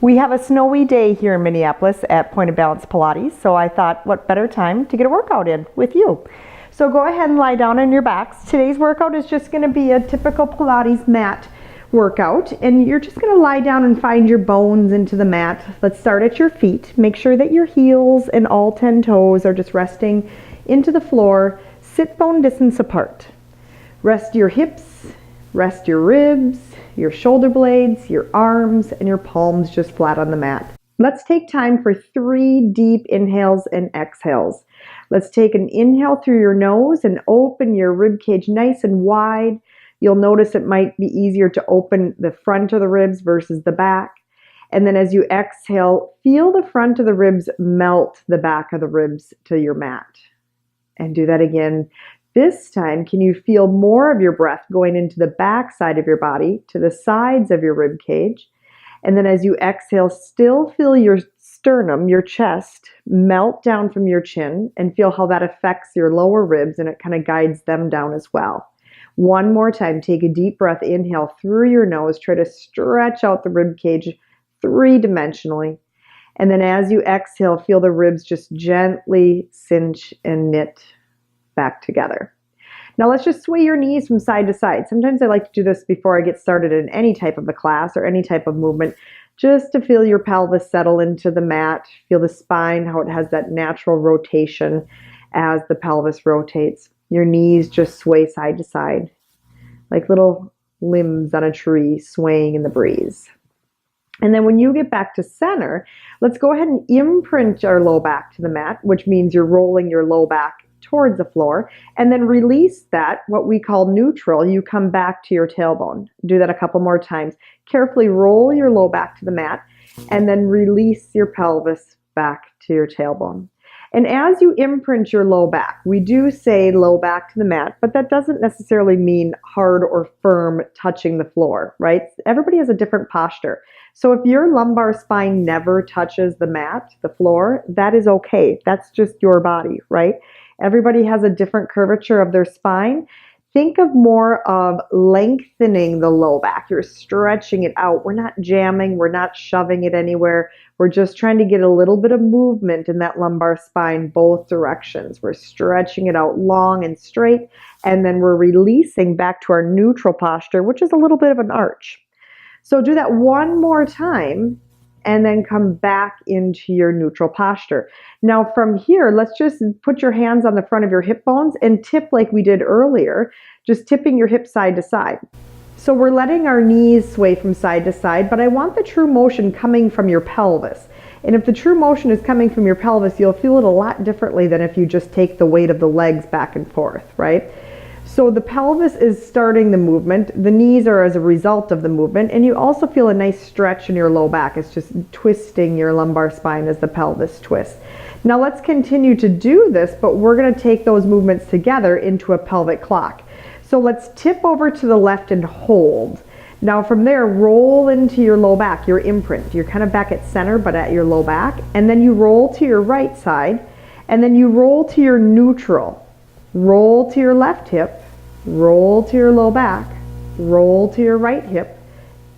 We have a snowy day here in Minneapolis at Point of Balance Pilates, so I thought what better time to get a workout in with you. So go ahead and lie down on your backs. Today's workout is just going to be a typical Pilates mat workout, and you're just going to lie down and find your bones into the mat. Let's start at your feet. Make sure that your heels and all 10 toes are just resting into the floor, sit bone distance apart. Rest your hips, rest your ribs, your shoulder blades, your arms, and your palms just flat on the mat. Let's take time for 3 deep inhales and exhales. Let's take an inhale through your nose and open your rib cage nice and wide. You'll notice it might be easier to open the front of the ribs versus the back. And then as you exhale, feel the front of the ribs melt the back of the ribs to your mat. And do that again. This time, can you feel more of your breath going into the back side of your body, to the sides of your rib cage? And then as you exhale, still feel your sternum, your chest, melt down from your chin, and feel how that affects your lower ribs, and it kind of guides them down as well. One more time, take a deep breath, inhale through your nose, try to stretch out the rib cage 3-dimensionally. And then as you exhale, feel the ribs just gently cinch and knit back together. Now let's just sway your knees from side to side. Sometimes I like to do this before I get started in any type of a class or any type of movement, just to feel your pelvis settle into the mat, feel the spine, how it has that natural rotation as the pelvis rotates. Your knees just sway side to side, like little limbs on a tree swaying in the breeze. And then when you get back to center, let's go ahead and imprint our low back to the mat, which means you're rolling your low back towards the floor, and then release that, what we call neutral. You come back to your tailbone. Do that a couple more times. Carefully roll your low back to the mat, and then release your pelvis back to your tailbone. And as you imprint your low back, we do say low back to the mat, but that doesn't necessarily mean hard or firm touching the floor, right? Everybody has a different posture. So if your lumbar spine never touches the mat, the floor, that is okay. That's just your body, right? Everybody has a different curvature of their spine. Think of more of lengthening the low back. You're stretching it out. We're not jamming. We're not shoving it anywhere. We're just trying to get a little bit of movement in that lumbar spine both directions. We're stretching it out long and straight, and then we're releasing back to our neutral posture, which is a little bit of an arch. So do that one more time, and then come back into your neutral posture. Now from here, let's just put your hands on the front of your hip bones and tip like we did earlier, just tipping your hips side to side. So we're letting our knees sway from side to side, but I want the true motion coming from your pelvis. And if the true motion is coming from your pelvis, you'll feel it a lot differently than if you just take the weight of the legs back and forth, right? So the pelvis is starting the movement, the knees are as a result of the movement, and you also feel a nice stretch in your low back. It's just twisting your lumbar spine as the pelvis twists. Now let's continue to do this, but we're going to take those movements together into a pelvic clock. So let's tip over to the left and hold. Now from there, roll into your low back, your imprint. You're kind of back at center, but at your low back. And then you roll to your right side, and then you roll to your neutral. Roll to your left hip, roll to your low back, roll to your right hip,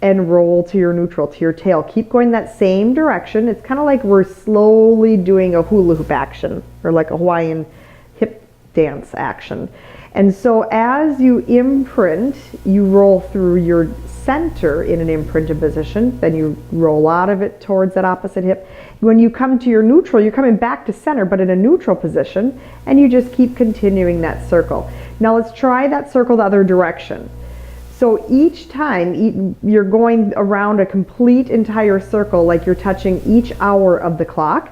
and roll to your neutral, to your tail. Keep going that same direction. It's kind of like we're slowly doing a hula hoop action, or like a Hawaiian hip dance action. And so as you imprint, you roll through your center in an imprinted position, then you roll out of it towards that opposite hip. When you come to your neutral, you're coming back to center, but in a neutral position, and you just keep continuing that circle. Now let's try that circle the other direction. So each time you're going around a complete entire circle, like you're touching each hour of the clock.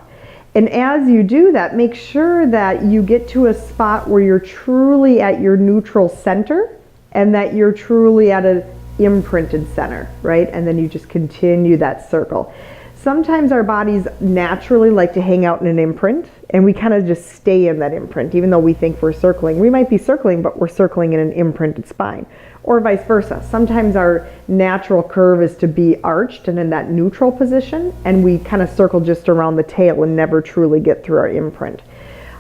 And as you do that, make sure that you get to a spot where you're truly at your neutral center, and that you're truly at an imprinted center, right? And then you just continue that circle. Sometimes our bodies naturally like to hang out in an imprint, and we kind of just stay in that imprint, even though we think we're circling. We might be circling, but we're circling in an imprinted spine. Or vice versa. Sometimes our natural curve is to be arched and in that neutral position, and we kind of circle just around the tail and never truly get through our imprint.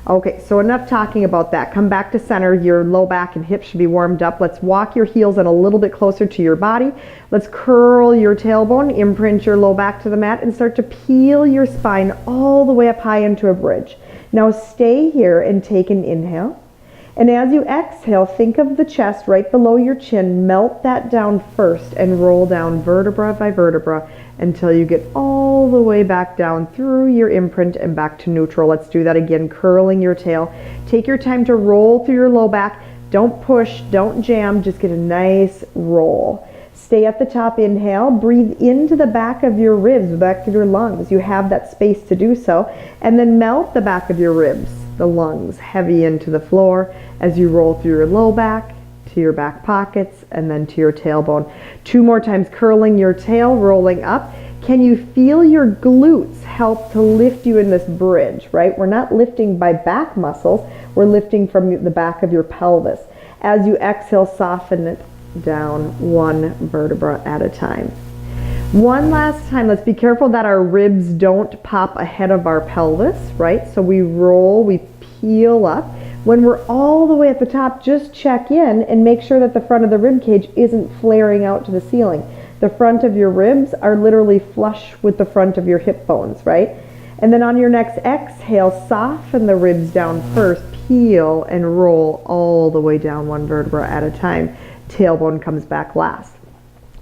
Okay, so enough talking about that. Come back to center. Your low back and hips should be warmed up. Let's walk your heels in a little bit closer to your body. Let's curl your tailbone, imprint your low back to the mat, and start to peel your spine all the way up high into a bridge. Now stay here and take an inhale. And as you exhale, think of the chest right below your chin. Melt that down first and roll down vertebra by vertebra until you get all the way back down through your imprint and back to neutral. Let's do that again, curling your tail. Take your time to roll through your low back. Don't push, don't jam, just get a nice roll. Stay at the top, inhale, breathe into the back of your ribs, the back of your lungs. You have that space to do so. And then melt the back of your ribs, the lungs, heavy into the floor as you roll through your low back, to your back pockets, and then to your tailbone. 2 more times, curling your tail, rolling up. Can you feel your glutes help to lift you in this bridge, right? We're not lifting by back muscles, we're lifting from the back of your pelvis. As you exhale, soften it down 1 vertebra at a time. One last time, let's be careful that our ribs don't pop ahead of our pelvis, right? So we roll, we peel up. When we're all the way at the top, just check in and make sure that the front of the rib cage isn't flaring out to the ceiling. The front of your ribs are literally flush with the front of your hip bones, right? And then on your next exhale, soften the ribs down first, peel and roll all the way down 1 vertebra at a time. Tailbone comes back last.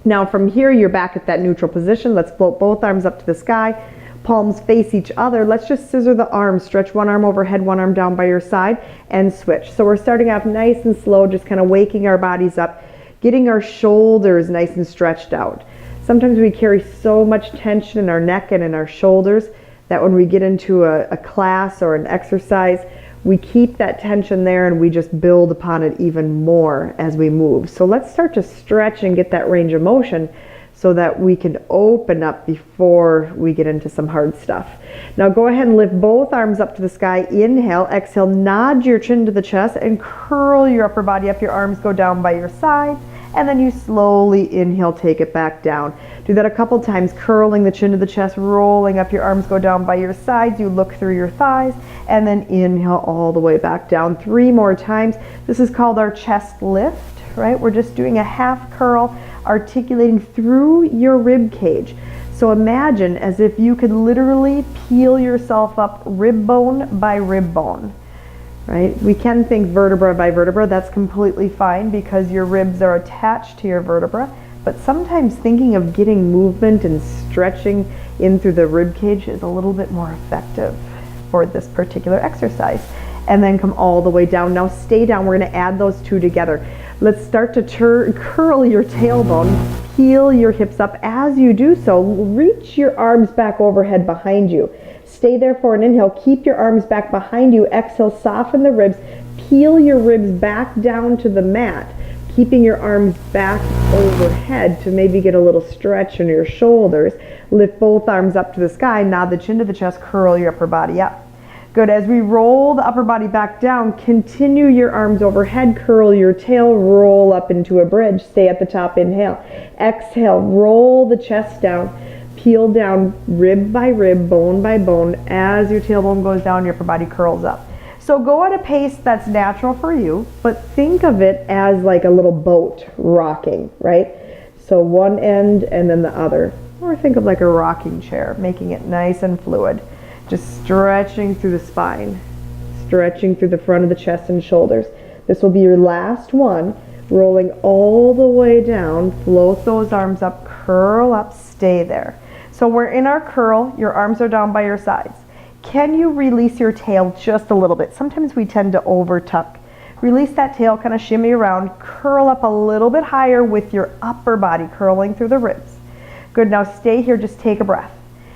Now from here, you're back at that neutral position. Let's float both arms up to the sky. Palms face each other. Let's just scissor the arms. Stretch one arm overhead, one arm down by your side, and switch. So we're starting off nice and slow, just kind of waking our bodies up, getting our shoulders nice and stretched out. Sometimes we carry so much tension in our neck and in our shoulders that when we get into a class or an exercise, we keep that tension there and we just build upon it even more as we move. So let's start to stretch and get that range of motion so that we can open up before we get into some hard stuff. Now go ahead and lift both arms up to the sky. Inhale, exhale, nod your chin to the chest and curl your upper body up. Your arms go down by your side. And then you slowly inhale, take it back down. Do that a couple times, curling the chin to the chest, rolling up, your arms go down by your sides, you look through your thighs, and then inhale all the way back down. 3 more times. This is called our chest lift, right? We're just doing a half curl, articulating through your rib cage. So imagine as if you could literally peel yourself up rib bone by rib bone. Right? We can think vertebra by vertebra. That's completely fine because your ribs are attached to your vertebra. But sometimes thinking of getting movement and stretching in through the rib cage is a little bit more effective for this particular exercise. And then come all the way down. Now stay down. We're going to add those 2 together. Let's start to curl your tailbone. Peel your hips up. As you do so, reach your arms back overhead behind you. Stay there for an inhale. Keep your arms back behind you. Exhale, soften the ribs. Peel your ribs back down to the mat, keeping your arms back overhead to maybe get a little stretch in your shoulders. Lift both arms up to the sky. Nod the chin to the chest. Curl your upper body up. Good. As we roll the upper body back down, continue your arms overhead. Curl your tail. Roll up into a bridge. Stay at the top. Inhale. Exhale. Roll the chest down. Peel down rib by rib, bone by bone. As your tailbone goes down, your upper body curls up. So go at a pace that's natural for you, but think of it as like a little boat rocking, right? So one end and then the other. Or think of like a rocking chair, making it nice and fluid. Just stretching through the spine, stretching through the front of the chest and shoulders. This will be your last one. Rolling all the way down, float those arms up, curl up, stay there. So we're in our curl, your arms are down by your sides. Can you release your tail just a little bit? Sometimes we tend to over tuck. Release that tail, kind of shimmy around, curl up a little bit higher with your upper body curling through the ribs. Good, now stay here, just take a breath.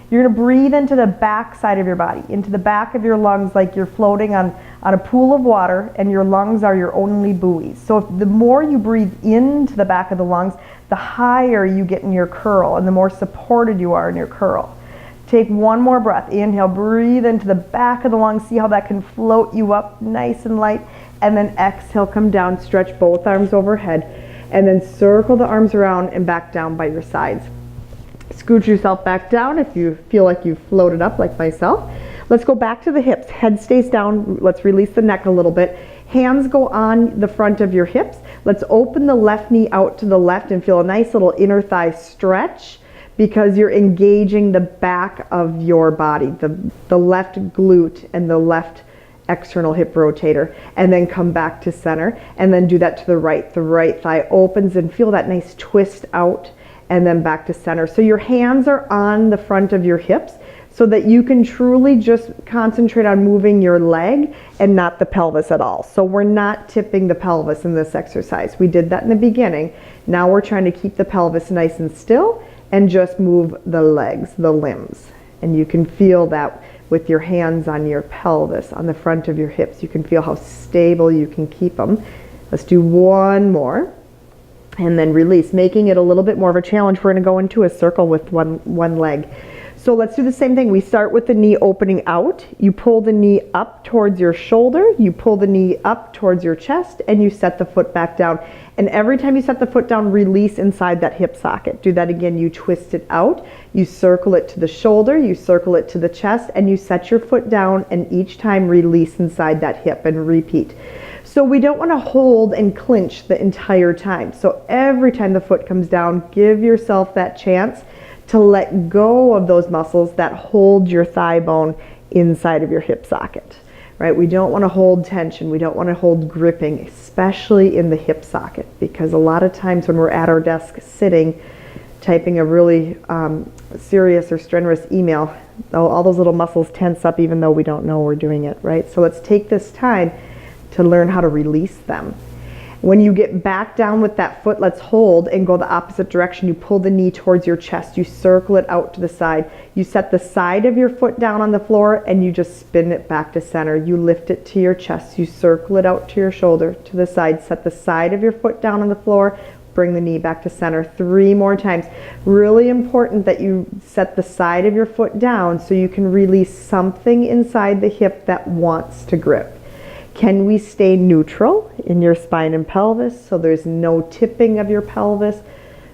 You're gonna breathe into the back side of your body, into the back of your lungs like you're floating on a pool of water and your lungs are your only buoys. So the more you breathe into the back of the lungs, the higher you get in your curl and the more supported you are in your curl. Take 1 more breath. Inhale, breathe into the back of the lungs. See how that can float you up nice and light. And then exhale, come down, stretch both arms overhead. And then circle the arms around and back down by your sides. Scoot yourself back down if you feel like you've floated up like myself. Let's go back to the hips. Head stays down. Let's release the neck a little bit. Hands go on the front of your hips. Let's open the left knee out to the left and feel a nice little inner thigh stretch, because you're engaging the back of your body, the left glute and the left external hip rotator, and then come back to center, and then do that to the right. The right thigh opens and feel that nice twist out, and then back to center. So your hands are on the front of your hips so that you can truly just concentrate on moving your leg and not the pelvis at all. So we're not tipping the pelvis in this exercise. We did that in the beginning. Now we're trying to keep the pelvis nice and still and just move the legs, the limbs. And you can feel that with your hands on your pelvis, on the front of your hips. You can feel how stable you can keep them. Let's do one more. And then release, making it a little bit more of a challenge. We're going to go into a circle with one leg. So let's do the same thing. We start with the knee opening out. You pull the knee up towards your shoulder. You pull the knee up towards your chest, and you set the foot back down. And every time you set the foot down, release inside that hip socket. Do that again. You twist it out. You circle it to the shoulder. You circle it to the chest, and you set your foot down, and each time release inside that hip and repeat. So we don't want to hold and clinch the entire time. So every time the foot comes down, give yourself that chance to let go of those muscles that hold your thigh bone inside of your hip socket, right? We don't want to hold tension. We don't want to hold gripping, especially in the hip socket, because a lot of times when we're at our desk sitting, typing a really serious or strenuous email, all those little muscles tense up even though we don't know we're doing it, right? So let's take this time to learn how to release them. When you get back down with that foot, let's hold and go the opposite direction. You pull the knee towards your chest. You circle it out to the side. You set the side of your foot down on the floor, and you just spin it back to center. You lift it to your chest. You circle it out to your shoulder, to the side. Set the side of your foot down on the floor. Bring the knee back to center 3 more times. Really important that you set the side of your foot down so you can release something inside the hip that wants to grip. Can we stay neutral in your spine and pelvis so there's no tipping of your pelvis,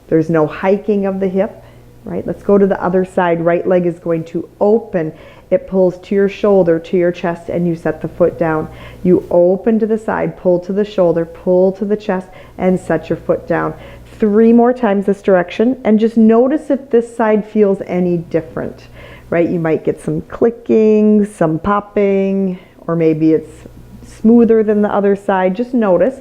there's no hiking of the hip, right? Let's go to the other side. Right leg is going to open. It pulls to your shoulder, to your chest, and you set the foot down. You open to the side, pull to the shoulder, pull to the chest, and set your foot down. 3 more times this direction, and just notice if this side feels any different, right? You might get some clicking, some popping, or maybe it's smoother than the other side. Just notice,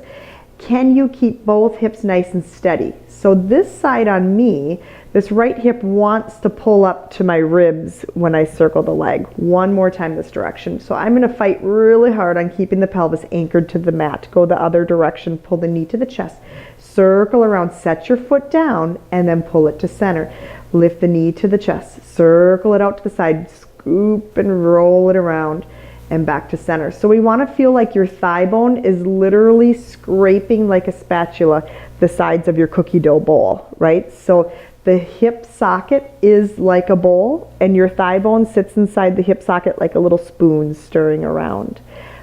can you keep both hips nice and steady? So this side on me, this right hip wants to pull up to my ribs when I circle the leg. 1 more time this direction. So I'm going to fight really hard on keeping the pelvis anchored to the mat. Go the other direction, pull the knee to the chest, circle around, set your foot down, and then pull it to center. Lift the knee to the chest, circle it out to the side, scoop and roll it around, and back to center. So we want to feel like your thigh bone is literally scraping like a spatula the sides of your cookie dough bowl, right? So the hip socket is like a bowl, and your thigh bone sits inside the hip socket like a little spoon stirring around.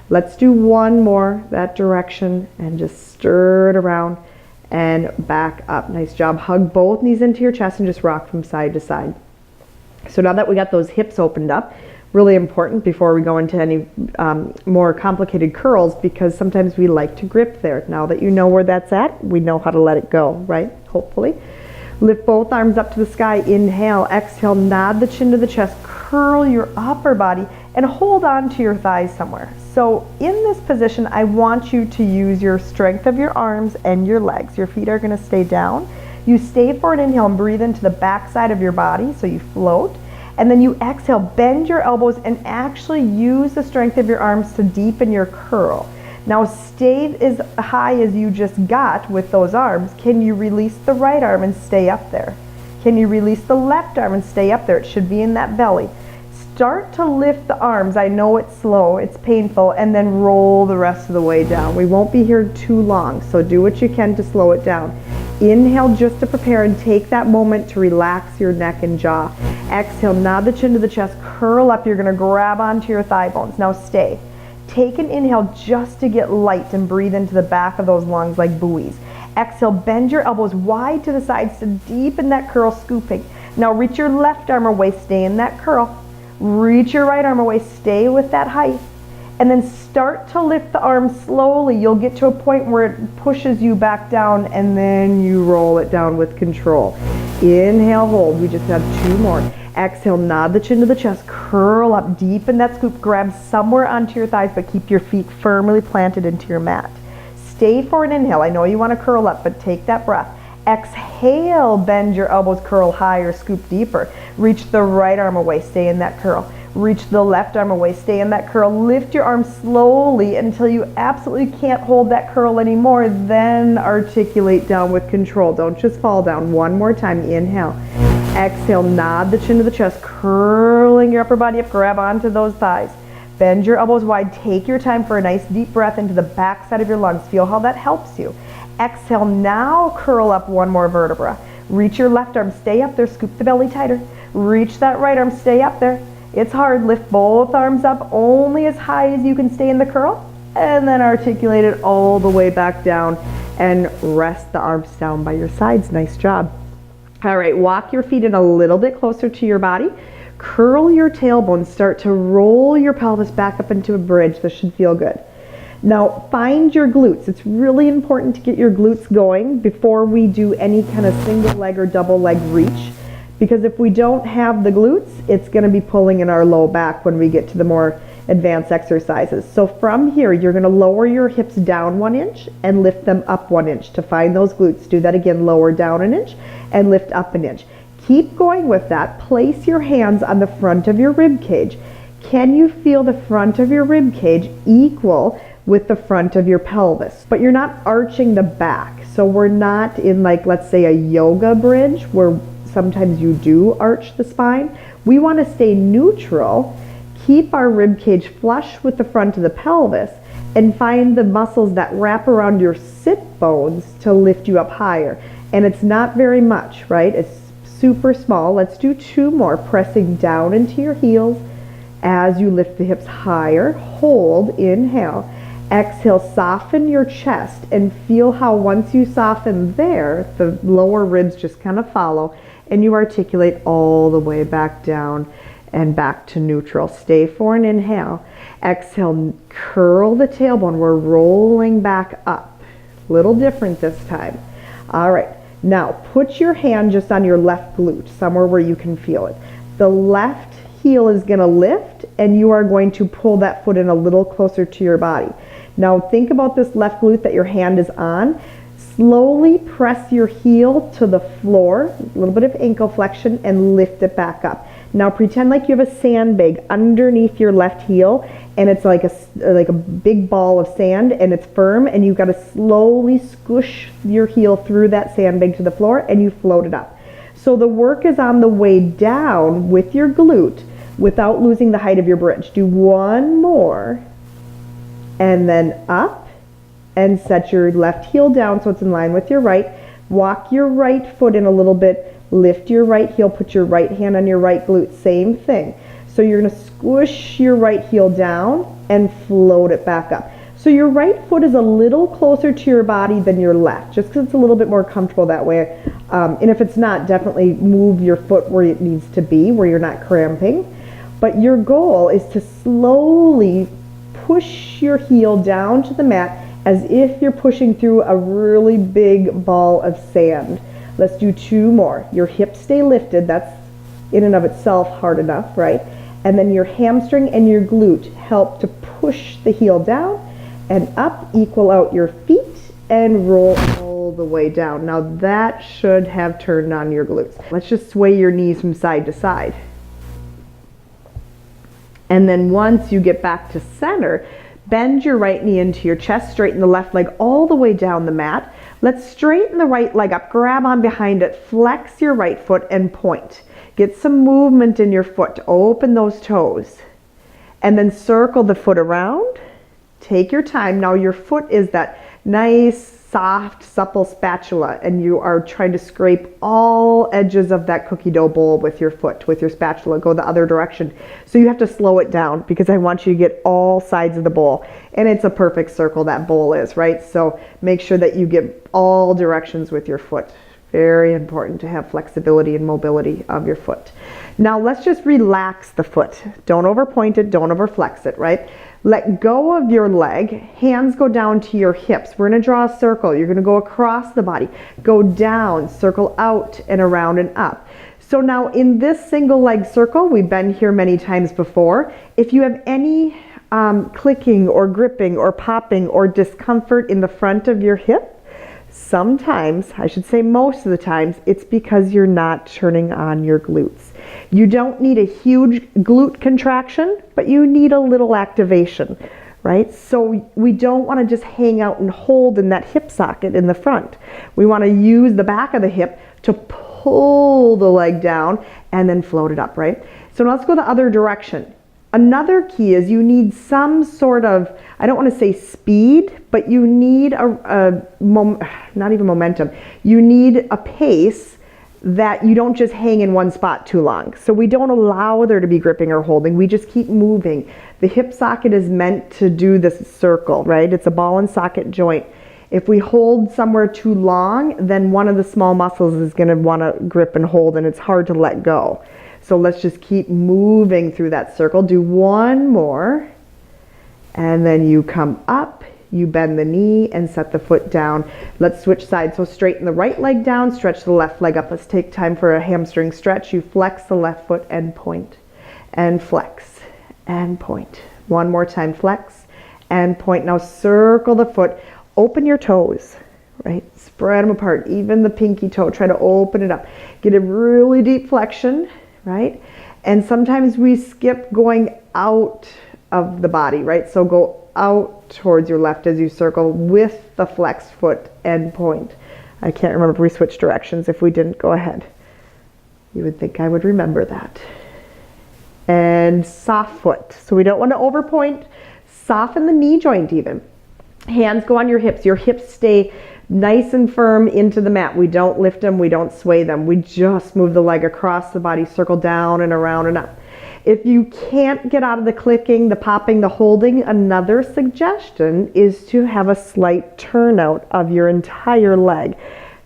Let's do 1 more that direction and just stir it around and back up. Nice job. Hug both knees into your chest and just rock from side to side. So now that we got those hips opened up, really important before we go into any more complicated curls, because sometimes we like to grip there. Now that you know where that's at, we know how to let it go, right? Hopefully. Lift both arms up to the sky. Inhale, exhale, nod the chin to the chest, curl your upper body, and hold on to your thighs somewhere. So in this position, I want you to use your strength of your arms and your legs. Your feet are going to stay down. You stay for an inhale and breathe into the back side of your body, so you float. And then you exhale, bend your elbows, and actually use the strength of your arms to deepen your curl. Now stay as high as you just got with those arms. Can you release the right arm and stay up there? Can you release the left arm and stay up there? It should be in that belly. Start to lift the arms. I know it's slow, it's painful, and then roll the rest of the way down. We won't be here too long, so do what you can to slow it down. Inhale just to prepare and take that moment to relax your neck and jaw. Exhale, nod the chin to the chest, curl up. You're going to grab onto your thigh bones. Now stay. Take an inhale just to get light and breathe into the back of those lungs like buoys. Exhale, bend your elbows wide to the sides to deepen that curl, scooping. Now reach your left arm away, stay in that curl. Reach your right arm away, stay with that height, and then start to lift the arm slowly. You'll get to a point where it pushes you back down, and then you roll it down with control. Inhale, hold. We just have 2 more. Exhale, nod the chin to the chest, curl up, deepen that scoop, grab somewhere onto your thighs, but keep your feet firmly planted into your mat. Stay for an inhale. I know you want to curl up, but take that breath. Exhale, bend your elbows, curl higher, scoop deeper. Reach the right arm away, stay in that curl. Reach the left arm away, stay in that curl. Lift your arm slowly until you absolutely can't hold that curl anymore. Then articulate down with control. Don't just fall down. 1 more time. Inhale. Exhale, nod the chin to the chest, curling your upper body up, grab onto those thighs. Bend your elbows wide. Take your time for a nice deep breath into the back side of your lungs. Feel how that helps you. Exhale, now curl up 1 more vertebra. Reach your left arm, stay up there, scoop the belly tighter. Reach that right arm, stay up there. It's hard, lift both arms up only as high as you can stay in the curl, and then articulate it all the way back down and rest the arms down by your sides. Nice job. All right, walk your feet in a little bit closer to your body. Curl your tailbone, start to roll your pelvis back up into a bridge. This should feel good. Now find your glutes. It's really important to get your glutes going before we do any kind of single leg or double leg reach, because if we don't have the glutes, it's going to be pulling in our low back when we get to the more advanced exercises. So from here, you're going to lower your hips down 1 inch and lift them up 1 inch to find those glutes. Do that again, lower down 1 inch and lift up 1 inch. Keep going with that. Place your hands on the front of your rib cage. Can you feel the front of your rib cage equal with the front of your pelvis? But you're not arching the back. So we're not in, like, let's say a yoga bridge where sometimes you do arch the spine. We want to stay neutral, keep our rib cage flush with the front of the pelvis, and find the muscles that wrap around your sit bones to lift you up higher. And it's not very much, right? It's super small. Let's do 2 more, pressing down into your heels as you lift the hips higher. Hold, inhale. Exhale, soften your chest and feel how once you soften there, the lower ribs just kind of follow and you articulate all the way back down and back to neutral. Stay for an inhale. Exhale, curl the tailbone. We're rolling back up. Little different this time. All right, now put your hand just on your left glute, somewhere where you can feel it. The left heel is going to lift and you are going to pull that foot in a little closer to your body. Now think about this left glute that your hand is on. Slowly press your heel to the floor, a little bit of ankle flexion, and lift it back up. Now pretend like you have a sandbag underneath your left heel and it's like a big ball of sand and it's firm, and you've got to slowly squish your heel through that sandbag to the floor and you float it up. So the work is on the way down with your glute without losing the height of your bridge. Do 1 more and then up, and set your left heel down so it's in line with your right. Walk your right foot in a little bit, lift your right heel, put your right hand on your right glute, same thing. So you're going to squish your right heel down and float it back up. So your right foot is a little closer to your body than your left, just because it's a little bit more comfortable that way. And if it's not, definitely move your foot where it needs to be, where you're not cramping. But your goal is to slowly push your heel down to the mat as if you're pushing through a really big ball of sand. Let's do 2 more. Your hips stay lifted. That's in and of itself hard enough, right? And then your hamstring and your glute help to push the heel down and up, equal out your feet, and roll all the way down. Now that should have turned on your glutes. Let's just sway your knees from side to side. And then once you get back to center, bend your right knee into your chest, straighten the left leg all the way down the mat. Let's straighten the right leg up, grab on behind it, flex your right foot and point. Get some movement in your foot, open those toes. And then circle the foot around. Take your time. Now your foot is that nice, soft, supple spatula, and you are trying to scrape all edges of that cookie dough bowl with your foot, with your spatula. Go the other direction. So you have to slow it down because I want you to get all sides of the bowl. And it's a perfect circle, that bowl is, right? So make sure that you get all directions with your foot. Very important to have flexibility and mobility of your foot. Now let's just relax the foot. Don't overpoint it, don't overflex it, right? Let go of your leg, hands go down to your hips. We're gonna draw a circle. You're gonna go across the body, go down, circle out and around and up. So now in this single leg circle, we've been here many times before. If you have any clicking or gripping or popping or discomfort in the front of your hip, sometimes, I should say most of the times, it's because you're not turning on your glutes. You don't need a huge glute contraction, but you need a little activation, right? So we don't want to just hang out and hold in that hip socket in the front. We want to use the back of the hip to pull the leg down and then float it up, right? So now let's go the other direction. Another key is you need some sort of, I don't want to say speed, but you need not even momentum. You need a pace that you don't just hang in one spot too long. So we don't allow there to be gripping or holding. We just keep moving. The hip socket is meant to do this circle, right? It's a ball and socket joint. If we hold somewhere too long, then one of the small muscles is going to want to grip and hold, and it's hard to let go. So let's just keep moving through that circle. Do one more, and then you come up, you bend the knee and set the foot down. Let's switch sides. So straighten the right leg down, stretch the left leg up. Let's take time for a hamstring stretch. You flex the left foot and point, and flex, and point. One more time, flex, and point. Now circle the foot, open your toes, right? Spread them apart, even the pinky toe, try to open it up. Get a really deep flexion, right? And sometimes we skip going out of the body, right? So go out towards your left as you circle with the flexed foot and point. I can't remember if we switched directions. If we didn't, go ahead. You would think I would remember that. And soft foot. So we don't want to overpoint. Soften the knee joint even. Hands go on your hips. Your hips stay nice and firm into the mat. We don't lift them, we don't sway them. We just move the leg across the body, circle down and around and up. If you can't get out of the clicking, the popping, the holding, another suggestion is to have a slight turnout of your entire leg,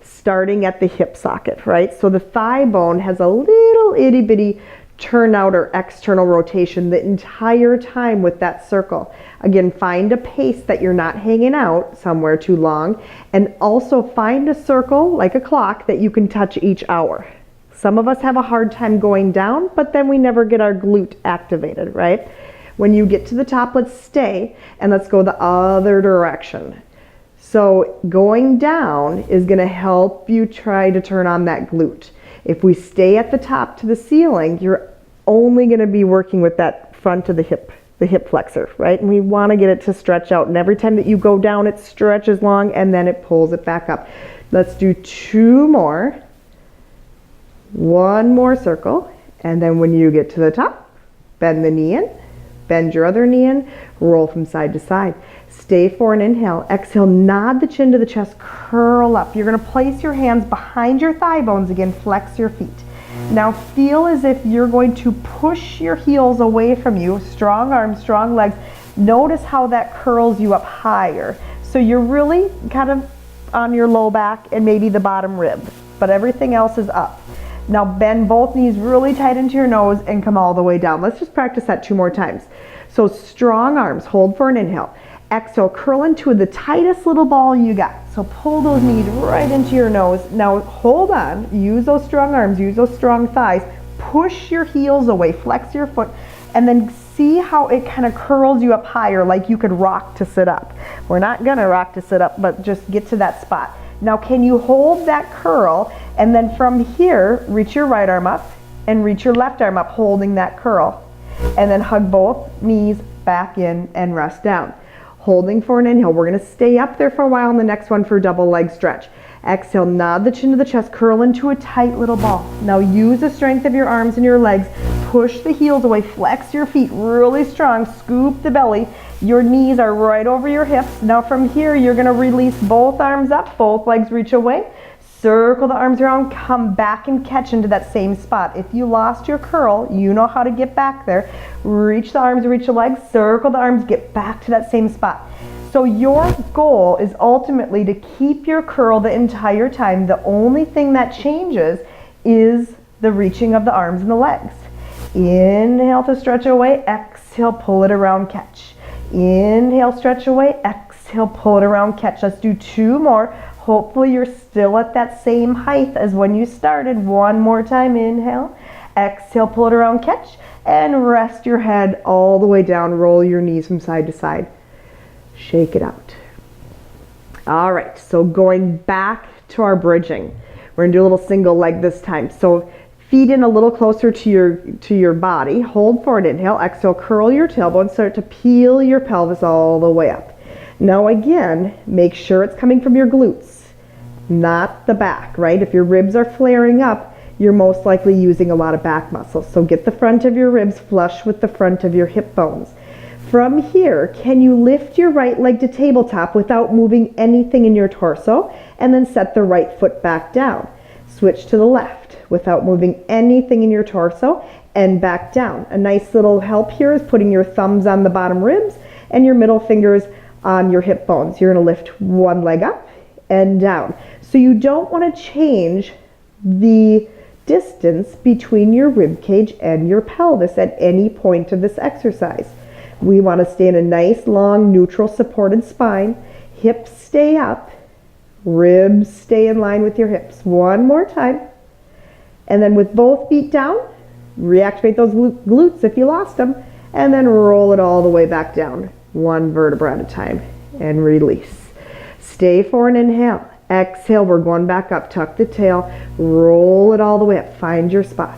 starting at the hip socket, right? So the thigh bone has a little itty bitty turnout or external rotation the entire time with that circle. Again, find a pace that you're not hanging out somewhere too long, and also find a circle like a clock that you can touch each hour. Some of us have a hard time going down, but then we never get our glute activated, right? When you get to the top, let's stay and let's go the other direction. So going down is going to help you try to turn on that glute. If we stay at the top to the ceiling, you're only going to be working with that front of the hip flexor, right? And we want to get it to stretch out. And every time that you go down, it stretches long and then it pulls it back up. Let's do two more. One more circle. And then when you get to the top, bend the knee in, bend your other knee in, roll from side to side. Stay for an inhale. Exhale, nod the chin to the chest, curl up. You're going to place your hands behind your thigh bones again, flex your feet. Now feel as if you're going to push your heels away from you, strong arms, strong legs. Notice how that curls you up higher. So you're really kind of on your low back and maybe the bottom rib, but everything else is up. Now bend both knees really tight into your nose and come all the way down. Let's just practice that 2 more times. So strong arms, hold for an inhale. Exhale, curl into the tightest little ball you got. So pull those knees right into your nose. Now hold on, use those strong arms, use those strong thighs, push your heels away, flex your foot, and then see how it kind of curls you up higher like you could rock to sit up. We're not gonna rock to sit up, but just get to that spot. Now can you hold that curl, and then from here, reach your right arm up and reach your left arm up, holding that curl. And then hug both knees back in and rest down. Holding for an inhale. We're going to stay up there for a while on the next one for double leg stretch. Exhale, nod the chin to the chest, curl into a tight little ball. Now use the strength of your arms and your legs. Push the heels away, flex your feet really strong, scoop the belly. Your knees are right over your hips. Now from here, you're going to release both arms up, both legs reach away. Circle the arms around, come back and catch into that same spot. If you lost your curl, you know how to get back there. Reach the arms, reach the legs, circle the arms, get back to that same spot. So your goal is ultimately to keep your curl the entire time. The only thing that changes is the reaching of the arms and the legs. Inhale to stretch away, exhale, pull it around, catch. Inhale, stretch away, exhale, pull it around, catch. Let's do 2 more. Hopefully you're still at that same height as when you started. 1 more time, inhale, exhale, pull it around, catch, and rest your head all the way down. Roll your knees from side to side. Shake it out. All right, so going back to our bridging. We're gonna do a little single leg this time. So feet in a little closer to your body. Hold for an inhale, exhale, curl your tailbone, start to peel your pelvis all the way up. Now again, make sure it's coming from your glutes, not the back, right? If your ribs are flaring up, you're most likely using a lot of back muscles. So get the front of your ribs flush with the front of your hip bones. From here, can you lift your right leg to tabletop without moving anything in your torso? And then set the right foot back down. Switch to the left without moving anything in your torso and back down. A nice little help here is putting your thumbs on the bottom ribs and your middle fingers on your hip bones. You're gonna lift one leg up and down. So you don't wanna change the distance between your rib cage and your pelvis at any point of this exercise. We wanna stay in a nice, long, neutral, supported spine. Hips stay up, ribs stay in line with your hips. 1 more time. And then with both feet down, reactivate those glutes if you lost them, and then roll it all the way back down. 1 vertebra at a time, and release. Stay for an inhale. Exhale, we're going back up. Tuck the tail, roll it all the way up. Find your spot.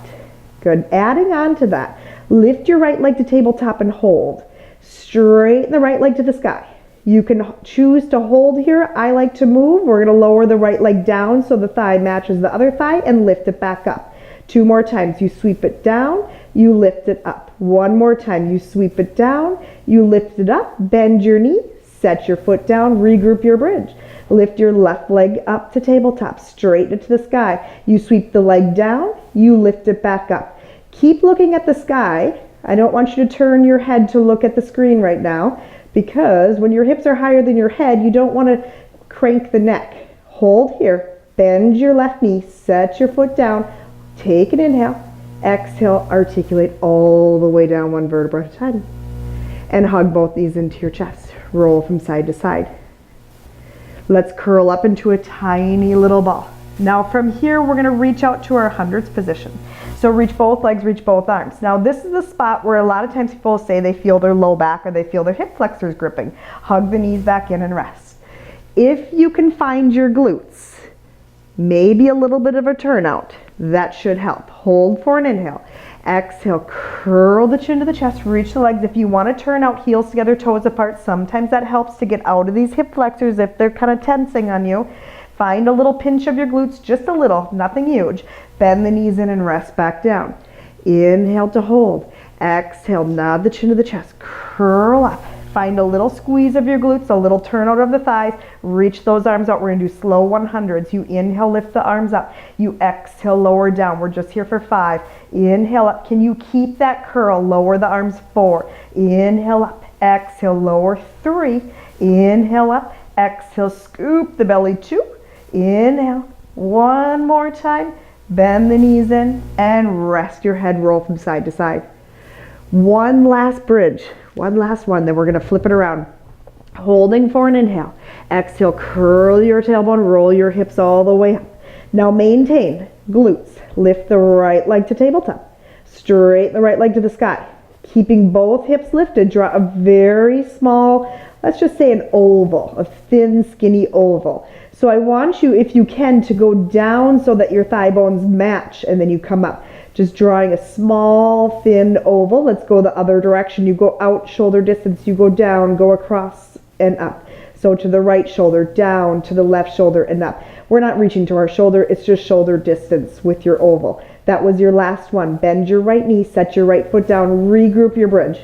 Good. Adding on to that, lift your right leg to tabletop and hold. Straighten the right leg to the sky. You can choose to hold here. I like to move. We're going to lower the right leg down so the thigh matches the other thigh and lift it back up. 2 more times. You sweep it down, you lift it up. 1 more time. You sweep it down, you lift it up, bend your knee, set your foot down, regroup your bridge. Lift your left leg up to tabletop, straighten it to the sky. You sweep the leg down, you lift it back up. Keep looking at the sky. I don't want you to turn your head to look at the screen right now, because when your hips are higher than your head, you don't want to crank the neck. Hold here, bend your left knee, set your foot down, take an inhale, exhale, articulate all the way down 1 vertebra at a time. And hug both knees into your chest. Roll from side to side. Let's curl up into a tiny little ball. Now from here, we're gonna reach out to our hundreds position. So reach both legs, reach both arms. Now this is the spot where a lot of times people say they feel their low back or they feel their hip flexors gripping. Hug the knees back in and rest. If you can find your glutes, maybe a little bit of a turnout, that should help. Hold for an inhale. Exhale, curl the chin to the chest, reach the legs. If you want to turn out, heels together, toes apart, sometimes that helps to get out of these hip flexors if they're kind of tensing on you. Find a little pinch of your glutes, just a little, nothing huge. Bend the knees in and rest back down. Inhale to hold. Exhale, nod the chin to the chest, curl up. Find a little squeeze of your glutes, a little turnout of the thighs. Reach those arms out. We're gonna do slow 100s. You inhale, lift the arms up. You exhale, lower down. We're just here for 5. Inhale up. Can you keep that curl? Lower the arms. 4. Inhale up. Exhale, lower. 3. Inhale up. Exhale, scoop the belly. 2. Inhale. 1 more time. Bend the knees in and rest your head. Roll from side to side. 1 last bridge. 1 last one, then we're gonna flip it around. Holding for an inhale. Exhale, curl your tailbone, roll your hips all the way up. Now maintain glutes. Lift the right leg to tabletop. Straighten the right leg to the sky. Keeping both hips lifted, draw a very small, let's just say an oval, a thin, skinny oval. So I want you, if you can, to go down so that your thigh bones match and then you come up. Just drawing a small, thin oval. Let's go the other direction. You go out shoulder distance, you go down, go across and up. So to the right shoulder, down, to the left shoulder and up. We're not reaching to our shoulder, it's just shoulder distance with your oval. That was your last one. Bend your right knee, set your right foot down, regroup your bridge.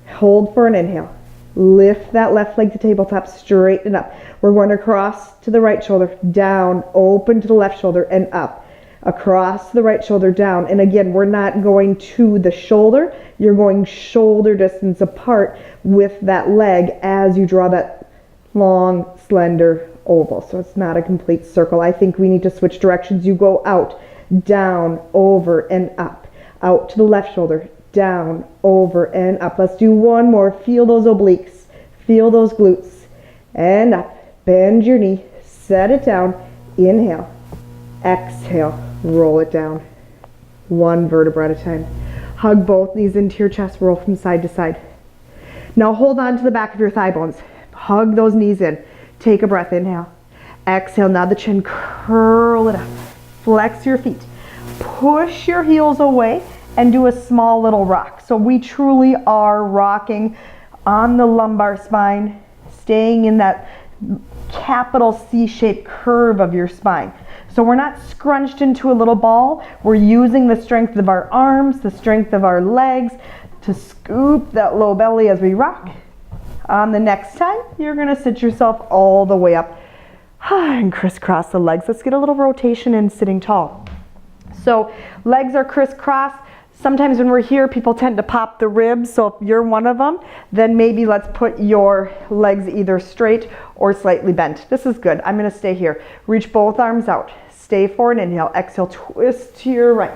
Hold for an inhale. Lift that left leg to tabletop, straighten up. We're going to cross to the right shoulder, down, open to the left shoulder and up. Across the right shoulder, down. And again, we're not going to the shoulder. You're going shoulder distance apart with that leg as you draw that long, slender oval. So it's not a complete circle. I think we need to switch directions. You go out, down, over, and up. Out to the left shoulder, down, over, and up. Let's do one more. Feel those obliques. Feel those glutes. And up. Bend your knee. Set it down. Inhale. Exhale. Roll it down. One vertebra at a time. Hug both knees into your chest. Roll from side to side. Now hold on to the back of your thigh bones. Hug those knees in. Take a breath. Inhale. Exhale. Now the chin. Curl it up. Flex your feet. Push your heels away and do a small little rock. So we truly are rocking on the lumbar spine, staying in that capital C-shaped curve of your spine. So we're not scrunched into a little ball. We're using the strength of our arms, the strength of our legs to scoop that low belly as we rock. On the next time, you're gonna sit yourself all the way up and crisscross the legs. Let's get a little rotation in sitting tall. So legs are crisscross. Sometimes when we're here, people tend to pop the ribs. So if you're one of them, then maybe let's put your legs either straight or slightly bent. This is good. I'm gonna stay here. Reach both arms out. Stay forward, inhale. Exhale, twist to your right.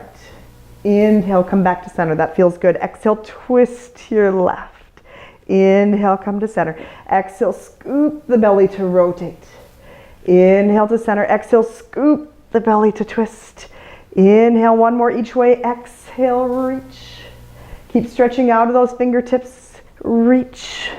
Inhale, come back to center. That feels good. Exhale, twist to your left. Inhale, come to center. Exhale, scoop the belly to rotate. Inhale to center. Exhale, scoop the belly to twist. Inhale, one more each way. Exhale, reach. Keep stretching out of those fingertips. Reach.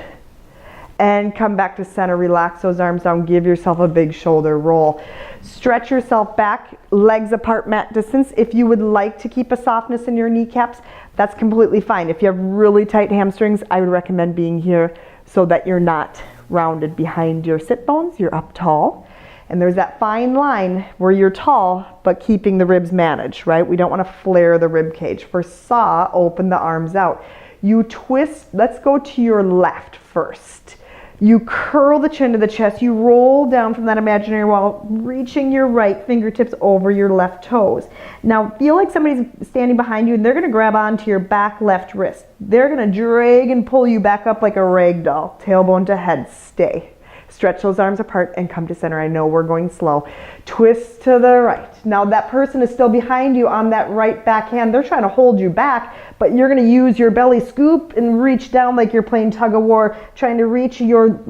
And come back to center. Relax those arms down. Give yourself a big shoulder roll. Stretch yourself back, legs apart, mat distance. If you would like to keep a softness in your kneecaps, that's completely fine. If you have really tight hamstrings, I would recommend being here so that you're not rounded behind your sit bones. You're up tall. And there's that fine line where you're tall, but keeping the ribs managed, right? We don't want to flare the rib cage. For saw, open the arms out. You twist, let's go to your left first. You curl the chin to the chest. You roll down from that imaginary wall, reaching your right fingertips over your left toes. Now feel like somebody's standing behind you and they're gonna grab onto your back left wrist. They're gonna drag and pull you back up like a rag doll. Tailbone to head, stay. Stretch those arms apart and come to center. I know we're going slow. Twist to the right. Now that person is still behind you on that right back hand. They're trying to hold you back, but you're gonna use your belly scoop and reach down like you're playing tug of war, trying to reach your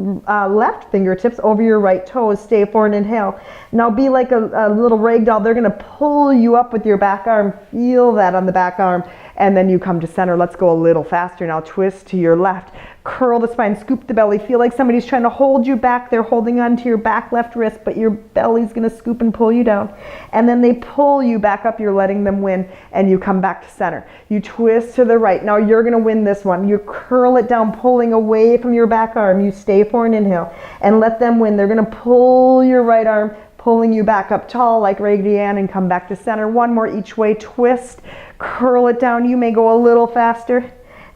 left fingertips over your right toes. Stay forward, inhale. Now be like a little rag doll. They're gonna pull you up with your back arm. Feel that on the back arm. And then you come to center. Let's go a little faster now. Twist to your left. Curl the spine, scoop the belly. Feel like somebody's trying to hold you back. They're holding on to your back left wrist, but your belly's gonna scoop and pull you down. And then they pull you back up. You're letting them win, and you come back to center. You twist to the right. Now you're gonna win this one. You curl it down, pulling away from your back arm. You stay for an inhale and let them win. They're gonna pull your right arm, pulling you back up tall like Raggedy Ann, and come back to center. One more each way. Twist, curl it down. You may go a little faster.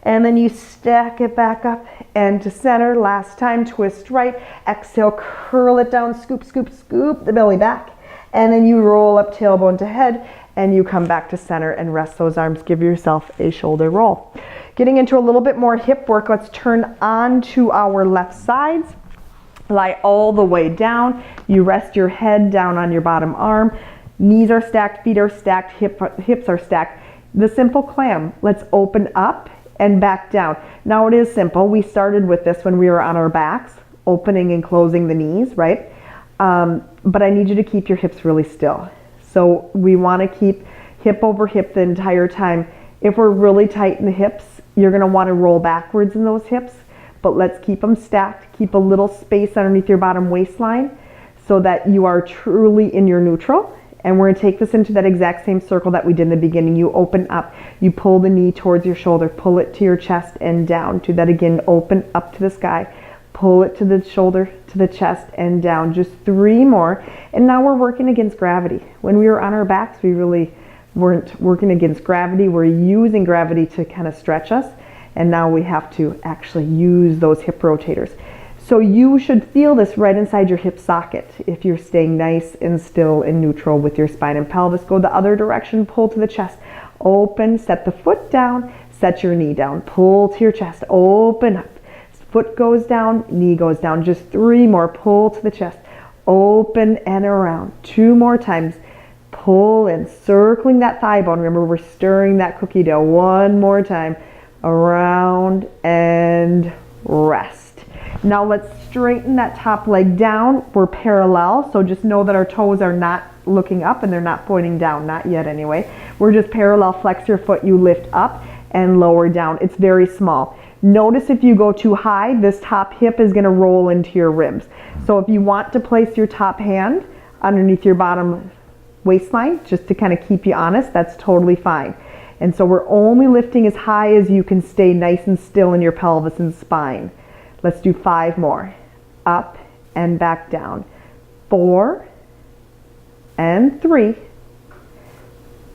And then you stack it back up and to center. Last time, twist right. Exhale, curl it down, scoop, scoop, scoop the belly back. And then you roll up tailbone to head and you come back to center and rest those arms. Give yourself a shoulder roll. Getting into a little bit more hip work, let's turn on to our left sides. Lie all the way down. You rest your head down on your bottom arm. Knees are stacked, feet are stacked, hips are stacked. The simple clam. Let's open up and back down. Now it is simple. We started with this when we were on our backs, opening and closing the knees, right? But I need you to keep your hips really still. So we want to keep hip over hip the entire time. If we're really tight in the hips, you're going to want to roll backwards in those hips, but let's keep them stacked. Keep a little space underneath your bottom waistline so that you are truly in your neutral. And we're going to take this into that exact same circle that we did in the beginning. You open up, you pull the knee towards your shoulder, pull it to your chest and down. Do that again, open up to the sky, pull it to the shoulder, to the chest and down. Just 3 more. And now we're working against gravity. When we were on our backs, we really weren't working against gravity. We're using gravity to kind of stretch us. And now we have to actually use those hip rotators. So you should feel this right inside your hip socket if you're staying nice and still and neutral with your spine and pelvis. Go the other direction, pull to the chest, open, set the foot down, set your knee down, pull to your chest, open up, foot goes down, knee goes down. Just 3 more. Pull to the chest. Open and around. 2 more times. Pull in, circling that thigh bone. Remember, we're stirring that cookie dough. 1 more time. Around and rest. Now let's straighten that top leg down. We're parallel, so just know that our toes are not looking up and they're not pointing down, not yet anyway. We're just parallel. Flex your foot, you lift up and lower down. It's very small. Notice if you go too high, this top hip is going to roll into your ribs. So if you want to place your top hand underneath your bottom waistline, just to kind of keep you honest, that's totally fine. And so we're only lifting as high as you can stay nice and still in your pelvis and spine. Let's do 5 more. Up and back down. 4 and 3.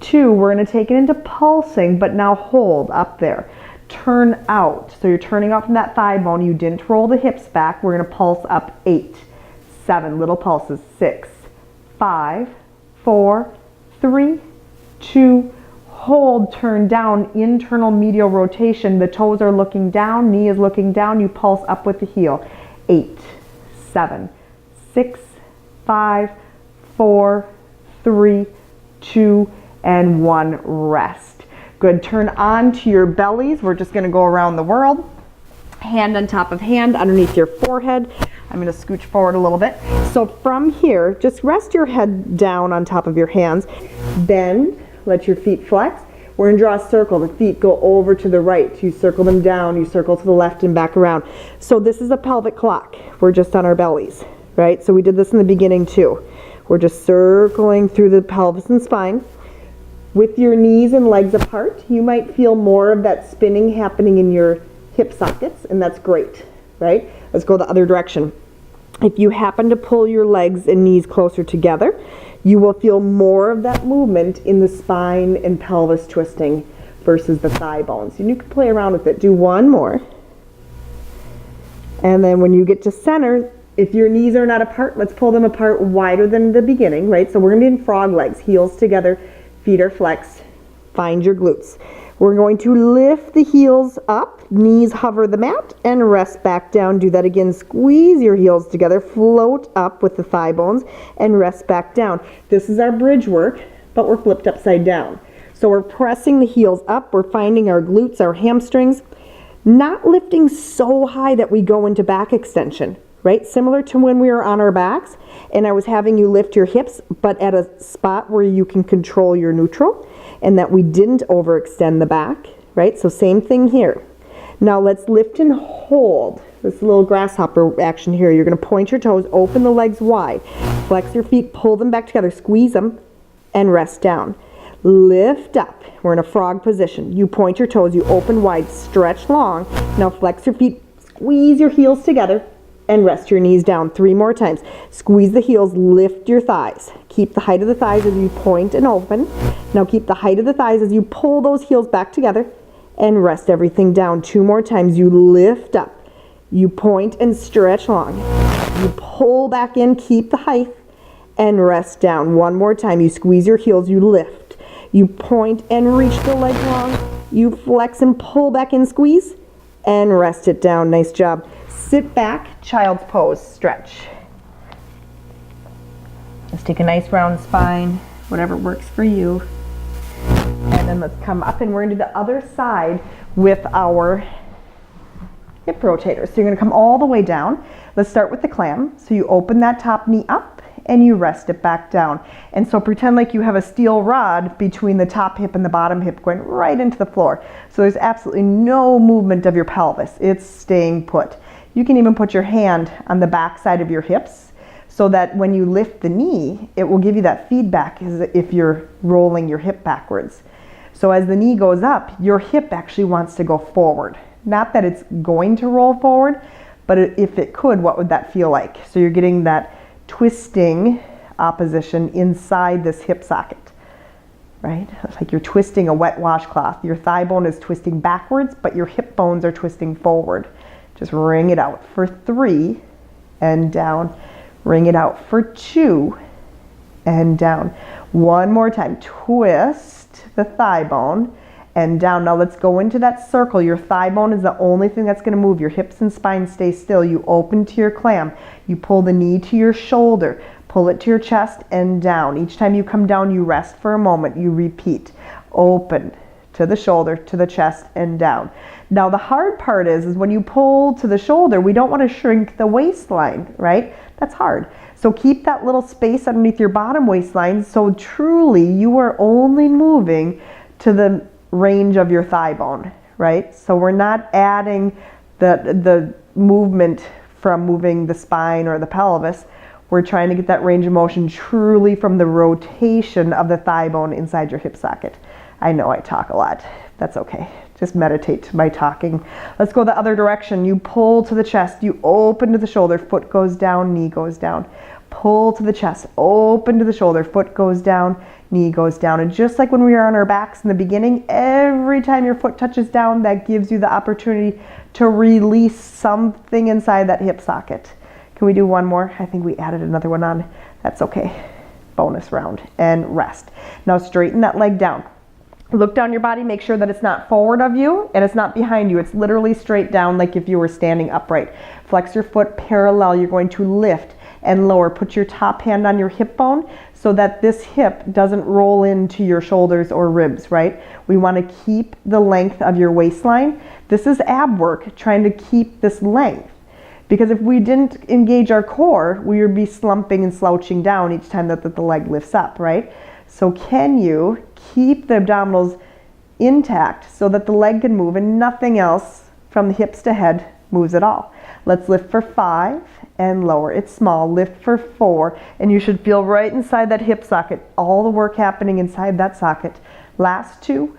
2, we're going to take it into pulsing, but now hold up there. Turn out. So you're turning out from that thigh bone. You didn't roll the hips back. We're going to pulse up 8, 7, little pulses. 6, 5, 4, 3, 2, hold, turn down, internal medial rotation. The toes are looking down, knee is looking down. You pulse up with the heel. 8, 7, 6, 5, 4, 3, 2, and 1. Rest. Good. Turn on to your bellies. We're just going to go around the world. Hand on top of hand underneath your forehead. I'm going to scooch forward a little bit. So from here, just rest your head down on top of your hands. Bend. Let your feet flex. We're going to draw a circle. The feet go over to the right. You circle them down. You circle to the left and back around. So this is a pelvic clock. We're just on our bellies, right? So we did this in the beginning too. We're just circling through the pelvis and spine. With your knees and legs apart, you might feel more of that spinning happening in your hip sockets, and that's great, right? Let's go the other direction. If you happen to pull your legs and knees closer together, you will feel more of that movement in the spine and pelvis twisting versus the thigh bones. And you can play around with it. Do 1 more. And then when you get to center, if your knees are not apart, let's pull them apart wider than the beginning, right? So we're going to be in frog legs, heels together, feet are flexed. Find your glutes. We're going to lift the heels up, knees hover the mat, and rest back down. Do that again. Squeeze your heels together, float up with the thigh bones, and rest back down. This is our bridge work, but we're flipped upside down. So we're pressing the heels up. We're finding our glutes, our hamstrings, not lifting so high that we go into back extension, right? Similar to when we were on our backs, and I was having you lift your hips, but at a spot where you can control your neutral, and that we didn't overextend the back, right? So same thing here. Now let's lift and hold. This little grasshopper action here. You're going to point your toes, open the legs wide, flex your feet, pull them back together, squeeze them, and rest down. Lift up. We're in a frog position. You point your toes, you open wide, stretch long. Now flex your feet, squeeze your heels together, and rest your knees down. 3 more times. Squeeze the heels, lift your thighs. Keep the height of the thighs as you point and open. Now keep the height of the thighs as you pull those heels back together and rest everything down. 2 more times. You lift up. You point and stretch long. You pull back in, keep the height, and rest down. 1 more time. You squeeze your heels, you lift. You point and reach the leg long. You flex and pull back in, squeeze, and rest it down. Nice job. Sit back, child's pose, stretch. Let's take a nice round spine, whatever works for you. And then let's come up and we're going to do the other side with our hip rotators. So you're going to come all the way down. Let's start with the clam. So you open that top knee up and you rest it back down. And so pretend like you have a steel rod between the top hip and the bottom hip going right into the floor. So there's absolutely no movement of your pelvis. It's staying put. You can even put your hand on the back side of your hips so that when you lift the knee, it will give you that feedback as if you're rolling your hip backwards. So as the knee goes up, your hip actually wants to go forward. Not that it's going to roll forward, but if it could, what would that feel like? So you're getting that twisting opposition inside this hip socket, right? It's like you're twisting a wet washcloth. Your thigh bone is twisting backwards, but your hip bones are twisting forward. Just wring it out for 3 and down. Wring it out for 2 and down. 1 more time. Twist the thigh bone and down. Now let's go into that circle. Your thigh bone is the only thing that's going to move. Your hips and spine stay still. You open to your clam. You pull the knee to your shoulder. Pull it to your chest and down. Each time you come down, you rest for a moment. You repeat. Open to the shoulder, to the chest, and down. Now the hard part is when you pull to the shoulder, we don't want to shrink the waistline, right? That's hard. So keep that little space underneath your bottom waistline, so truly you are only moving to the range of your thigh bone, right? So we're not adding the movement from moving the spine or the pelvis. We're trying to get that range of motion truly from the rotation of the thigh bone inside your hip socket. I know I talk a lot. That's okay. Just meditate by talking. Let's go the other direction. You pull to the chest. You open to the shoulder. Foot goes down, knee goes down. Pull to the chest. Open to the shoulder. Foot goes down, knee goes down. And just like when we were on our backs in the beginning, every time your foot touches down, that gives you the opportunity to release something inside that hip socket. Can we do one more? I think we added another one on. That's okay. Bonus round. And rest. Now straighten that leg down. Look down your body, make sure that it's not forward of you and it's not behind you. It's literally straight down like if you were standing upright. Flex your foot parallel. You're going to lift and lower. Put your top hand on your hip bone so that this hip doesn't roll into your shoulders or ribs, right? We want to keep the length of your waistline. This is ab work, trying to keep this length. Because if we didn't engage our core, we would be slumping and slouching down each time that the leg lifts up, right? So can you keep the abdominals intact so that the leg can move and nothing else from the hips to head moves at all? Let's lift for 5 and lower. It's small. Lift for 4 and you should feel right inside that hip socket. All the work happening inside that socket. Last 2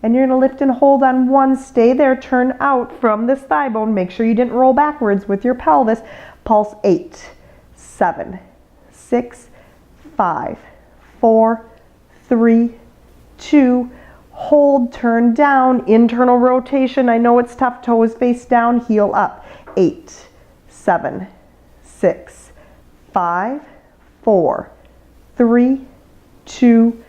and you're going to lift and hold on 1. Stay there. Turn out from this thigh bone. Make sure you didn't roll backwards with your pelvis. Pulse 8, 7, 6, 5, 4, 3, 2, hold, turn down, internal rotation. I know it's tough. Toes face down, heel up. 8, 7, 6, 5, 4, 3, 2,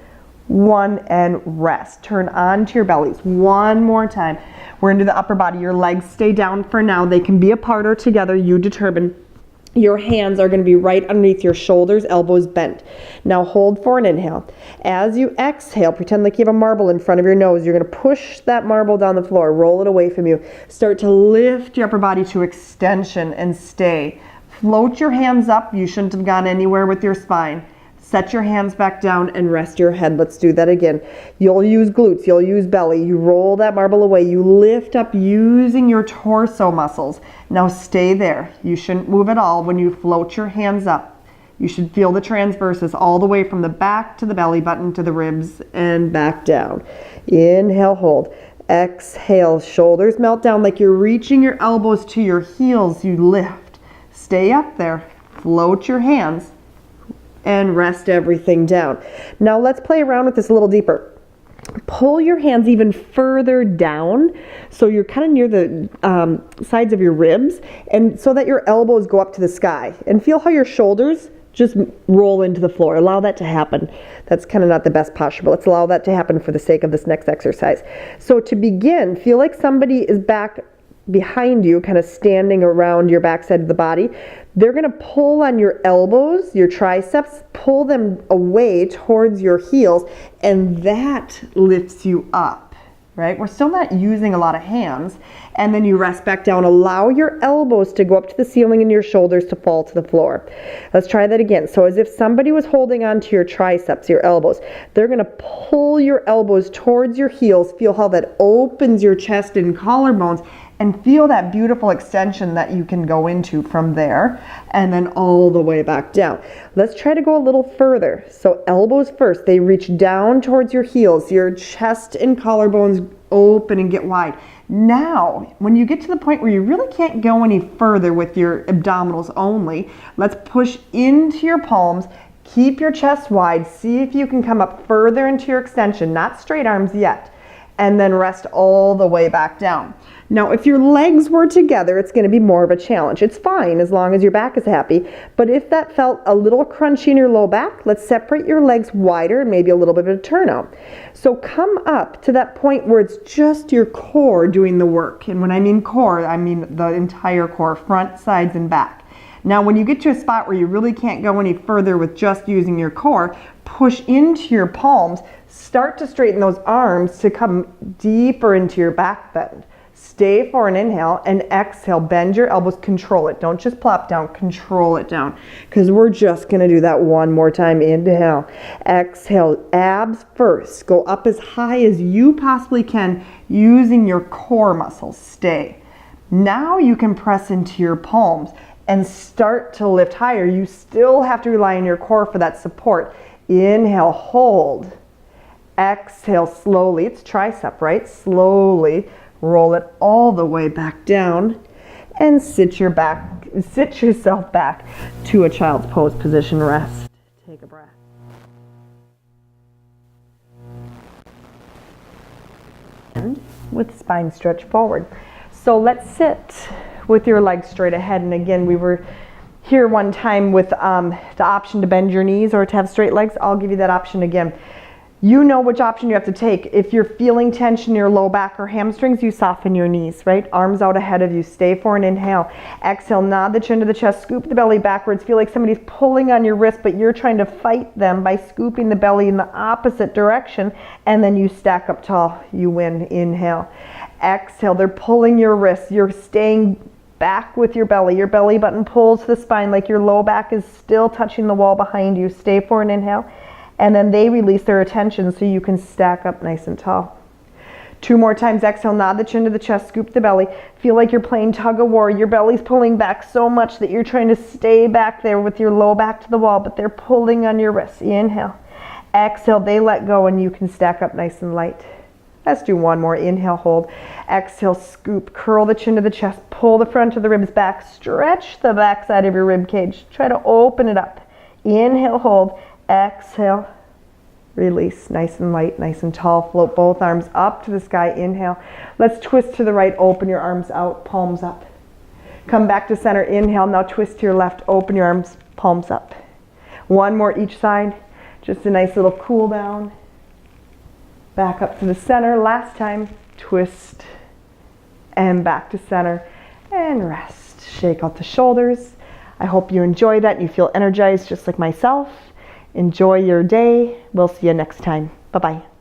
1, and rest. Turn onto your bellies. One more time. We're into the upper body. Your legs stay down for now. They can be apart or together. You determine. Your hands are going to be right underneath your shoulders, elbows bent. Now hold for an inhale. As you exhale, pretend like you have a marble in front of your nose. You're going to push that marble down the floor, roll it away from you. Start to lift your upper body to extension and stay. Float your hands up. You shouldn't have gone anywhere with your spine. Set your hands back down and rest your head. Let's do that again. You'll use glutes, you'll use belly. You roll that marble away. You lift up using your torso muscles. Now stay there. You shouldn't move at all when you float your hands up. You should feel the transverses all the way from the back to the belly button to the ribs and back down. Inhale, hold. Exhale, shoulders melt down like you're reaching your elbows to your heels. You lift. Stay up there. Float your hands. And rest everything down. Now let's play around with this a little deeper. Pull your hands even further down so you're kind of near the sides of your ribs and so that your elbows go up to the sky. And feel how your shoulders just roll into the floor. Allow that to happen. That's kind of not the best posture, but let's allow that to happen for the sake of this next exercise. So to begin, feel like somebody is back behind you, kind of standing around your backside of the body. They're going to pull on your elbows, your triceps, pull them away towards your heels, and that lifts you up, right? We're still not using a lot of hands. And then you rest back down. Allow your elbows to go up to the ceiling and your shoulders to fall to the floor. Let's try that again. So as if somebody was holding on to your triceps, your elbows, they're going to pull your elbows towards your heels. Feel how that opens your chest and collarbones. And feel that beautiful extension that you can go into from there and then all the way back down. Let's try to go a little further. So elbows first, they reach down towards your heels, your chest and collarbones open and get wide. Now, when you get to the point where you really can't go any further with your abdominals only, let's push into your palms. Keep your chest wide. See if you can come up further into your extension, not straight arms yet. and then rest all the way back down. Now, if your legs were together, it's going to be more of a challenge. It's fine as long as your back is happy, but if that felt a little crunchy in your low back, let's separate your legs wider and maybe a little bit of a turnout. So come up to that point where it's just your core doing the work. And when I mean core, I mean the entire core, front, sides, and back. Now, when you get to a spot where you really can't go any further with just using your core, push into your palms, start to straighten those arms to come deeper into your back bend. Stay for an inhale and exhale, bend your elbows, control it. Don't just plop down, control it down. Because we're just gonna do that one more time. Inhale, exhale, abs first. Go up as high as you possibly can using your core muscles. Stay. Now you can press into your palms and start to lift higher. You still have to rely on your core for that support. Inhale, hold. Exhale slowly, it's tricep, right? Slowly roll it all the way back down and sit yourself back to a child's pose position. Rest. Take a breath. And with spine stretch forward. So let's sit with your legs straight ahead. And again, we were here one time with the option to bend your knees or to have straight legs. I'll give you that option again. You know which option you have to take. If you're feeling tension in your low back or hamstrings, you soften your knees, right? Arms out ahead of you. Stay for an inhale. Exhale, nod the chin to the chest, scoop the belly backwards. Feel like somebody's pulling on your wrist, but you're trying to fight them by scooping the belly in the opposite direction, and then you stack up tall. You win. Inhale. Exhale, they're pulling your wrists. You're staying back with your belly. Your belly button pulls the spine like your low back is still touching the wall behind you. Stay for an inhale. And then they release their attention so you can stack up nice and tall. 2 more times. Exhale, nod the chin to the chest, scoop the belly. Feel like you're playing tug of war. Your belly's pulling back so much that you're trying to stay back there with your low back to the wall, but they're pulling on your wrists. Inhale. Exhale, they let go and you can stack up nice and light. Let's do one more. Inhale, hold. Exhale, scoop. Curl the chin to the chest. Pull the front of the ribs back. Stretch the back side of your rib cage. Try to open it up. Inhale, hold. Exhale, release. Nice and light, nice and tall. Float both arms up to the sky. Inhale. Let's twist to the right. Open your arms out, palms up. Come back to center. Inhale. Now twist to your left. Open your arms, palms up. One more each side. Just a nice little cool down. Back up to the center. Last time. Twist and back to center and rest. Shake out the shoulders. I hope you enjoy that and you feel energized just like myself. Enjoy your day. We'll see you next time. Bye-bye.